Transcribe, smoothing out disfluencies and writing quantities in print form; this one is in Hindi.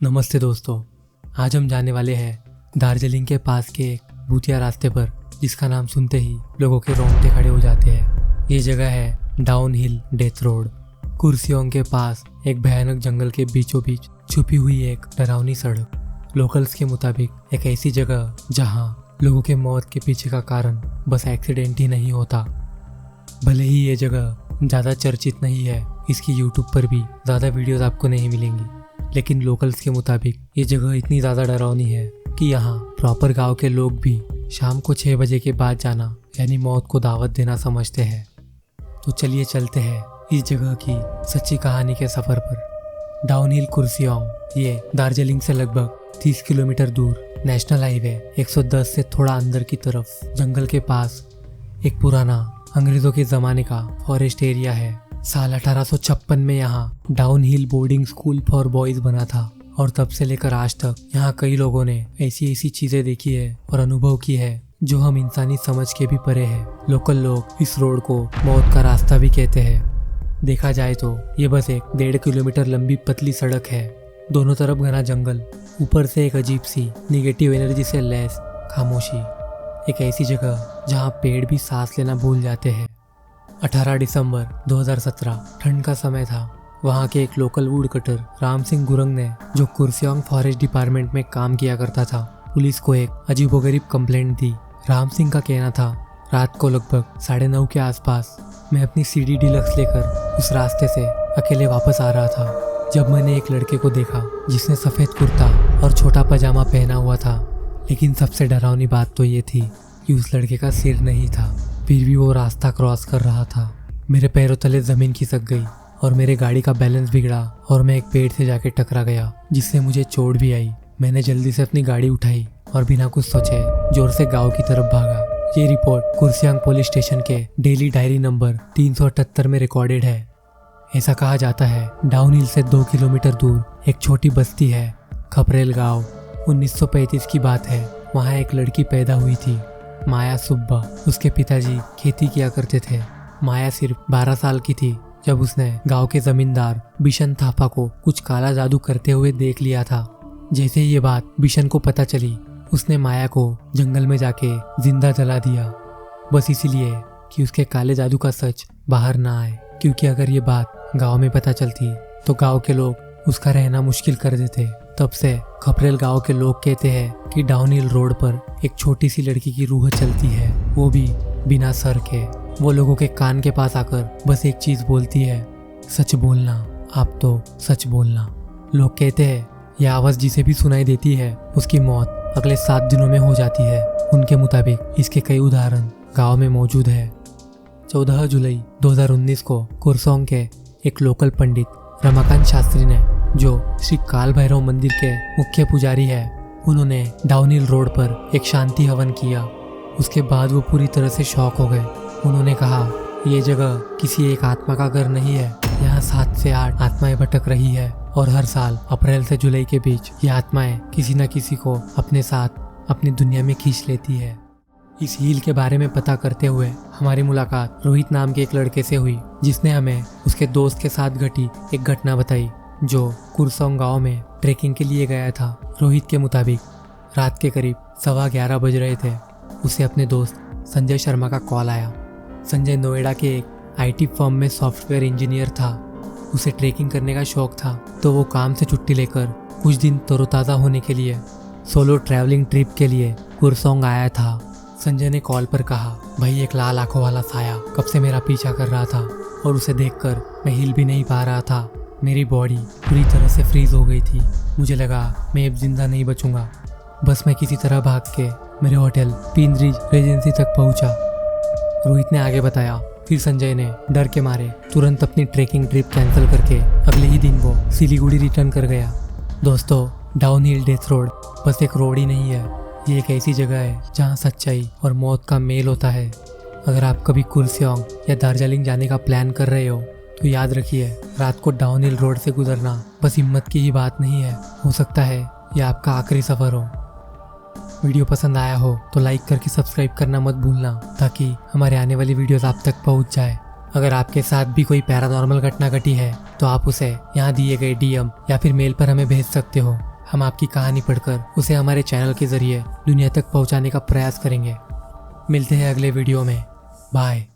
नमस्ते दोस्तों, आज हम जाने वाले हैं दार्जिलिंग के पास के एक भूतिया रास्ते पर जिसका नाम सुनते ही लोगों के रोंगटे खड़े हो जाते हैं। ये जगह है down hill death road. Kurseong के पास एक भयानक जंगल के बीचों बीच छुपी हुई एक डरावनी सड़क। लोकल्स के मुताबिक एक ऐसी जगह जहां लोगों के मौत के पीछे का कारण बस एक्सीडेंट ही नहीं होता। भले ही ये जगह ज़्यादा चर्चित नहीं है, इसकी यूट्यूब पर भी ज़्यादा वीडियोस आपको नहीं मिलेंगी, लेकिन लोकल्स के मुताबिक ये जगह इतनी ज़्यादा डरावनी है कि यहाँ प्रॉपर गांव के लोग भी शाम को 6 बजे के बाद जाना यानी मौत को दावत देना समझते हैं। तो चलिए चलते हैं इस जगह की सच्ची कहानी के सफ़र पर। डाउन हिल कुर्सियोंग ये दार्जिलिंग से लगभग 30 किलोमीटर दूर नेशनल हाईवे 110 से थोड़ा अंदर की तरफ जंगल के पास एक पुराना अंग्रेज़ों के ज़माने का फॉरेस्ट एरिया है। साल 1856 में यहाँ down hill boarding school for boys बना था और तब से लेकर आज तक यहाँ कई लोगों ने ऐसी ऐसी चीज़ें देखी है और अनुभव की है जो हम इंसानी समझ के भी परे हैं। लोकल लोग इस रोड को मौत का रास्ता भी कहते हैं। देखा जाए तो ये बस एक 1.5 किलोमीटर लंबी पतली सड़क है, दोनों तरफ घना जंगल, ऊपर से एक अजीब सी निगेटिव एनर्जी से लैस खामोशी। एक ऐसी जगह जहाँ पेड़ भी सांस लेना भूल जाते हैं। 18 दिसंबर 2017 ठंड का समय था। वहाँ के एक local would cutter Ram Singh Gurung ने, जो कुर्सियोंग फॉरेस्ट डिपार्टमेंट में काम किया करता था, पुलिस को एक अजीबोगरीब कंप्लेंट दी। राम सिंह का कहना था, रात को लगभग 9:30 के आसपास मैं अपनी CD डीलक्स लेकर उस रास्ते से अकेले वापस आ रहा था जब मैंने एक लड़के को देखा जिसने सफ़ेद कुर्ता और छोटा पजामा पहना हुआ था। लेकिन सबसे डरावनी बात तो ये थी कि उस लड़के का सिर नहीं था, फिर भी वो रास्ता क्रॉस कर रहा था। मेरे पैरों तले ज़मीन खिसक गई और मेरे गाड़ी का बैलेंस बिगड़ा और मैं एक पेड़ से जाके टकरा गया, जिससे मुझे चोट भी आई। मैंने जल्दी से अपनी गाड़ी उठाई और बिना कुछ सोचे जोर से गांव की तरफ भागा। ये रिपोर्ट कुर्सियोंग पुलिस स्टेशन के डेली डायरी नंबर 378 में रिकॉर्डेड है। ऐसा कहा जाता है डाउन हिल से 2 किलोमीटर दूर एक छोटी बस्ती है, खपरेल गाँव। 1935 की बात है। वहाँ एक लड़की पैदा हुई थी, माया सुब्बा। उसके पिताजी खेती किया करते थे। माया सिर्फ 12 साल की थी जब उसने गांव के जमींदार बिशन थापा को कुछ काला जादू करते हुए देख लिया था। जैसे ही ये बात बिशन को पता चली, उसने माया को जंगल में जाके जिंदा जला दिया, बस इसीलिए कि उसके काले जादू का सच बाहर ना आए। क्योंकि अगर ये बात गाँव में पता चलती तो गाँव के लोग उसका रहना मुश्किल कर देते। तब से खपरेल गांव के लोग कहते हैं कि डाउन हिल रोड पर एक छोटी सी लड़की की रूह चलती है, वो भी बिना सर के। वो लोगों के कान के पास आकर बस एक चीज बोलती है, सच बोलना, आप तो सच बोलना। लोग कहते हैं यह आवाज जिसे भी सुनाई देती है उसकी मौत अगले 7 दिनों में हो जाती है। उनके मुताबिक इसके कई उदाहरण गाँव में मौजूद है। 14 जुलाई 2019 को कुर्सियोंग के एक लोकल पंडित रमाकांत शास्त्री ने, जो श्री काल भैरव मंदिर के मुख्य पुजारी है, उन्होंने डाउन हिल रोड पर एक शांति हवन किया। उसके बाद वो पूरी तरह से शॉक हो गए। उन्होंने कहा, ये जगह किसी एक आत्मा का घर नहीं है। यहाँ 7 से 8 आत्माएं भटक रही है और हर साल अप्रैल से जुलाई के बीच ये आत्माएं किसी न किसी को अपने साथ अपनी दुनिया में खींच लेती है। इस हील के बारे में पता करते हुए हमारी मुलाकात रोहित नाम के एक लड़के से हुई, जिसने हमें उसके दोस्त के साथ घटी एक घटना बताई जो कुर्सियोंग गांव में ट्रैकिंग के लिए गया था। रोहित के मुताबिक रात के करीब 11:15 बज रहे थे। उसे अपने दोस्त संजय शर्मा का कॉल आया। संजय नोएडा के एक IT फर्म में सॉफ्टवेयर इंजीनियर था। उसे ट्रैकिंग करने का शौक था, तो वो काम से छुट्टी लेकर कुछ दिन तरोताज़ा होने के लिए सोलो ट्रैवलिंग ट्रिप के लिए कुर्सियोंग आया था। संजय ने कॉल पर कहा, भाई एक लाल आंखों वाला साया कब से मेरा पीछा कर रहा था और उसे देखकर मैं हिल भी नहीं पा रहा था। मेरी बॉडी पूरी तरह से फ्रीज हो गई थी। मुझे लगा मैं अब जिंदा नहीं बचूंगा। बस मैं किसी तरह भाग के मेरे होटल पीनरिज रेजेंसी तक पहुंचा। रोहित ने आगे बताया, फिर संजय ने डर के मारे तुरंत अपनी ट्रैकिंग ट्रिप कैंसिल करके अगले ही दिन वो सिलीगुड़ी रिटर्न कर गया। दोस्तों, down hill death road bus एक रोड ही नहीं है, ये एक ऐसी जगह है जहाँ सच्चाई और मौत का मेल होता है। अगर आप कभी कुर्सियोंग या दार्जिलिंग जाने का प्लान कर रहे हो तो याद रखिए, रात को डाउन हिल रोड से गुजरना बस हिम्मत की ही बात नहीं है, हो सकता है यह आपका आखिरी सफ़र हो। वीडियो पसंद आया हो तो लाइक करके सब्सक्राइब करना मत भूलना, ताकि हमारे आने वाली वीडियोस आप तक पहुंच जाए। अगर आपके साथ भी कोई पैरानॉर्मल घटना घटी है तो आप उसे यहाँ दिए गए DM या फिर मेल पर हमें भेज सकते हो। हम आपकी कहानी पढ़कर उसे हमारे चैनल के जरिए दुनिया तक पहुंचाने का प्रयास करेंगे। मिलते हैं अगले वीडियो में। बाय।